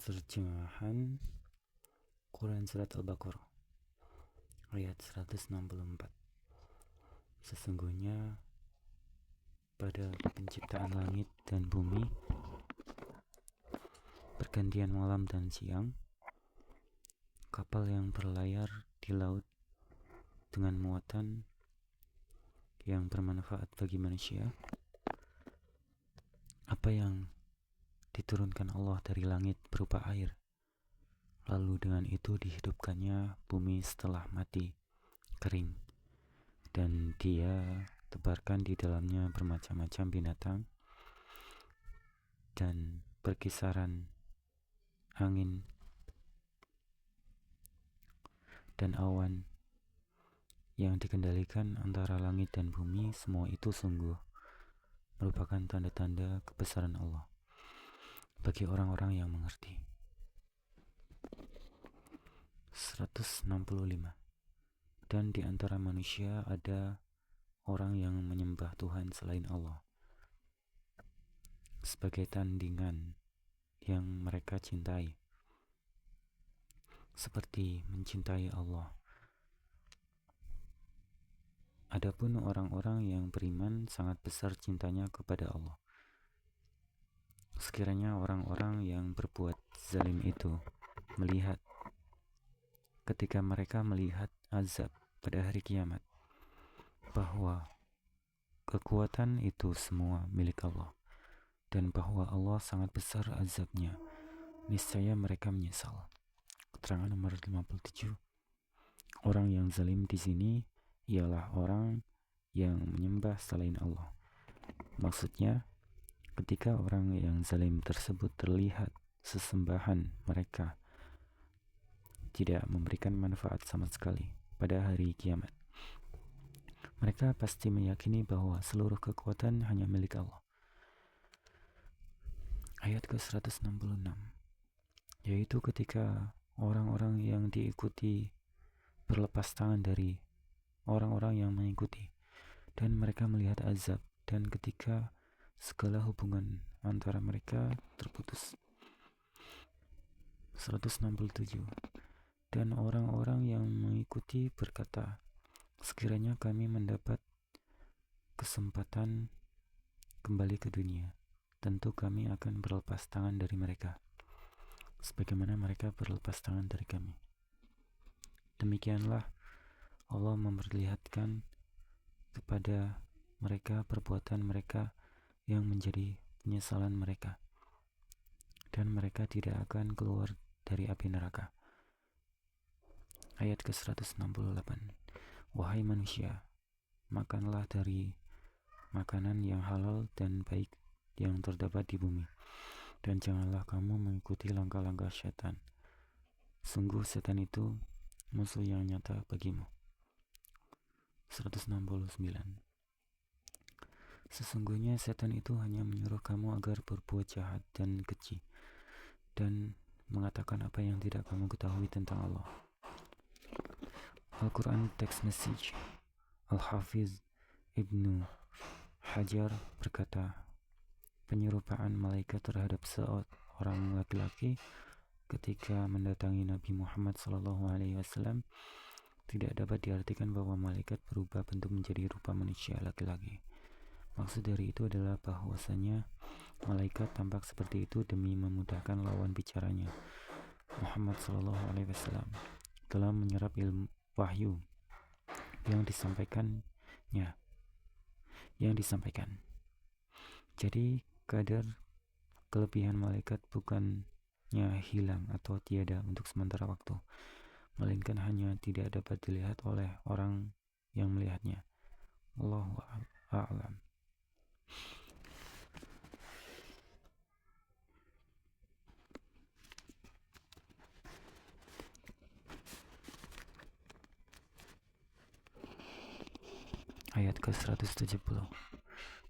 Terjemahan Quran Surat Al-Baqarah ayat 164. Sesungguhnya pada penciptaan langit dan bumi, pergantian malam dan siang, kapal yang berlayar di laut dengan muatan yang bermanfaat bagi manusia, apa yang diturunkan Allah dari langit berupa air, lalu dengan itu dihidupkannya bumi setelah mati kering, dan Dia tebarkan di dalamnya bermacam-macam binatang dan berkisaran angin dan awan yang dikendalikan antara langit dan bumi. Semua itu sungguh merupakan tanda-tanda kebesaran Allah bagi orang-orang yang mengerti. 165. Dan di antara manusia ada orang yang menyembah Tuhan selain Allah sebagai tandingan yang mereka cintai, seperti mencintai Allah. Adapun orang-orang yang beriman sangat besar cintanya kepada Allah. Sekiranya orang-orang yang berbuat zalim itu melihat, ketika mereka melihat azab pada hari kiamat, bahwa kekuatan itu semua milik Allah dan bahwa Allah sangat besar azabnya, niscaya mereka menyesal. Keterangan nomor 57. Orang yang zalim di sini ialah orang yang menyembah selain Allah. Maksudnya, ketika orang yang zalim tersebut terlihat sesembahan mereka tidak memberikan manfaat sama sekali pada hari kiamat, mereka pasti meyakini bahwa seluruh kekuatan hanya milik Allah. Ayat ke-166, yaitu ketika orang-orang yang diikuti berlepas tangan dari orang-orang yang mengikuti, dan mereka melihat azab, dan ketika segala hubungan antara mereka terputus. 167. Dan orang-orang yang mengikuti berkata, sekiranya kami mendapat kesempatan kembali ke dunia, tentu kami akan berlepas tangan dari mereka, sebagaimana mereka berlepas tangan dari kami. Demikianlah Allah memperlihatkan kepada mereka perbuatan mereka yang menjadi penyesalan mereka, dan mereka tidak akan keluar dari api neraka. Ayat ke-168. Wahai manusia, makanlah dari makanan yang halal dan baik yang terdapat di bumi, dan janganlah kamu mengikuti langkah-langkah setan. Sungguh setan itu musuh yang nyata bagimu. 169. Sesungguhnya setan itu hanya menyuruh kamu agar berbuat jahat dan keji, dan mengatakan apa yang tidak kamu ketahui tentang Allah. Al-Quran Text Message. Al-Hafiz Ibnu Hajar berkata, penyerupaan malaikat terhadap seorang laki-laki ketika mendatangi Nabi Muhammad SAW tidak dapat diartikan bahwa malaikat berubah bentuk menjadi rupa manusia laki-laki. Maksud dari itu adalah bahwasanya malaikat tampak seperti itu demi memudahkan lawan bicaranya, Muhammad SAW, dalam menyerap ilmu wahyu yang disampaikan. Jadi kadar kelebihan malaikat bukannya hilang atau tiada untuk sementara waktu, melainkan hanya tidak dapat dilihat oleh orang yang melihatnya. Allahu a'lam. Ayat ke-170.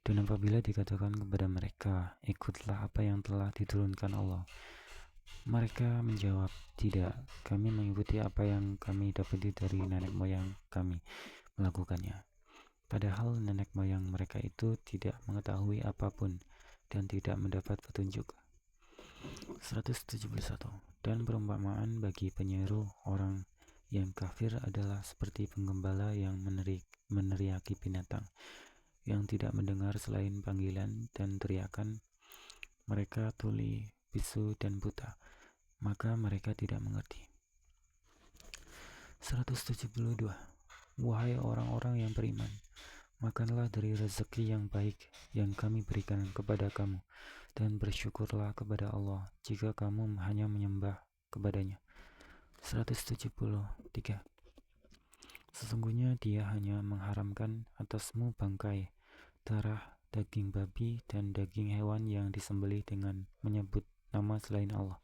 Dan apabila dikatakan kepada mereka, ikutlah apa yang telah diturunkan Allah, mereka menjawab, tidak, kami mengikuti apa yang kami dapati dari nenek moyang kami melakukannya. Padahal nenek moyang mereka itu tidak mengetahui apapun dan tidak mendapat petunjuk. 171. Dan perumpamaan bagi penyeru orang yang kafir adalah seperti penggembala yang meneriaki binatang yang tidak mendengar selain panggilan dan teriakan. Mereka tuli, bisu, dan buta, maka mereka tidak mengerti. 172. Wahai orang-orang yang beriman, makanlah dari rezeki yang baik yang kami berikan kepada kamu, dan bersyukurlah kepada Allah jika kamu hanya menyembah kepadanya. 173. Sesungguhnya Dia hanya mengharamkan atasmu bangkai, darah, daging babi, dan daging hewan yang disembelih dengan menyebut nama selain Allah.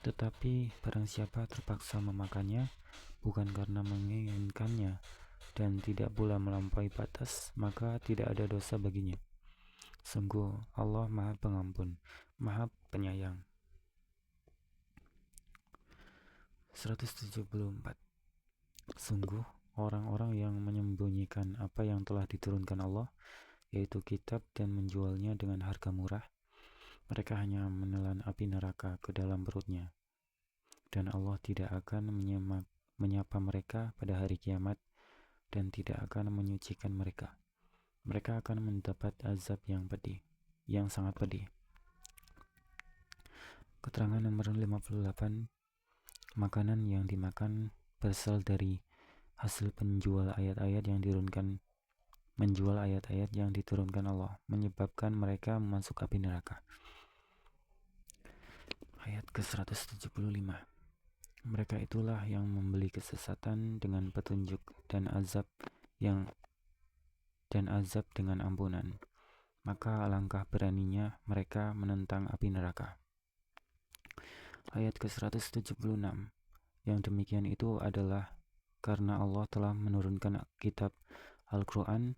Tetapi barang siapa terpaksa memakannya, bukan karena menginginkannya, dan tidak pula melampaui batas, maka tidak ada dosa baginya. Sungguh Allah Maha Pengampun, Maha Penyayang. 174. Sungguh orang-orang yang menyembunyikan apa yang telah diturunkan Allah, yaitu kitab, dan menjualnya dengan harga murah, mereka hanya menelan api neraka ke dalam perutnya, dan Allah tidak akan menyapa mereka pada hari kiamat dan tidak akan menyucikan mereka. Mereka akan mendapat azab yang pedih, yang sangat pedih. Keterangan nomor 58. Makanan yang dimakan berasal dari hasil penjual ayat-ayat yang diturunkan Allah, menyebabkan mereka masuk api neraka. Ayat ke-175. Mereka itulah yang membeli kesesatan dengan petunjuk dan azab dengan ampunan. Maka alangkah beraninya mereka menentang api neraka. Ayat ke-176. Yang demikian itu adalah karena Allah telah menurunkan kitab Al-Quran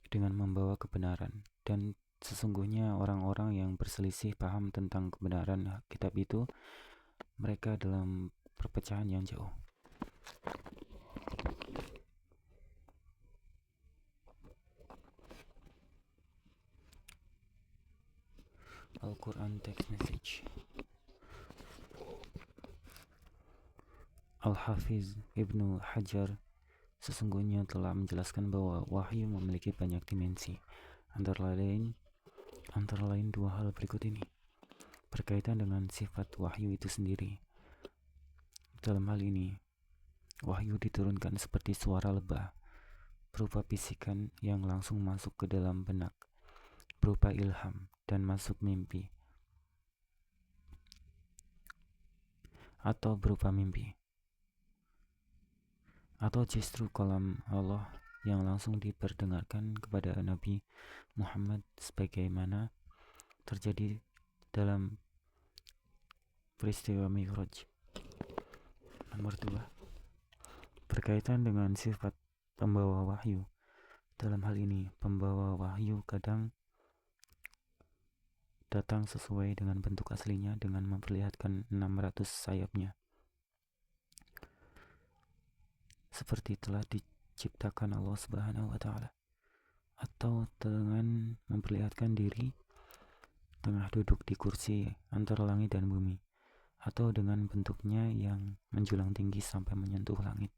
dengan membawa kebenaran, dan sesungguhnya orang-orang yang berselisih paham tentang kebenaran kitab itu, mereka dalam perpecahan yang jauh. Al-Quran Text Message. Al-Hafiz Ibnu Hajar sesungguhnya telah menjelaskan bahwa wahyu memiliki banyak dimensi, antara lain dua hal berikut ini. Berkaitan dengan sifat wahyu itu sendiri. Dalam hal ini, wahyu diturunkan seperti suara lebah, berupa bisikan yang langsung masuk ke dalam benak, berupa ilham dan masuk mimpi, atau berupa mimpi, atau justru kalam Allah yang langsung diperdengarkan kepada Nabi Muhammad sebagaimana terjadi dalam peristiwa Mi'raj. Nomor 2. Berkaitan dengan sifat pembawa wahyu. Dalam hal ini, pembawa wahyu kadang datang sesuai dengan bentuk aslinya dengan memperlihatkan 600 sayapnya, seperti telah diciptakan Allah Subhanahu wa Ta'ala, atau dengan memperlihatkan diri tengah duduk di kursi antara langit dan bumi, atau dengan bentuknya yang menjulang tinggi sampai menyentuh langit.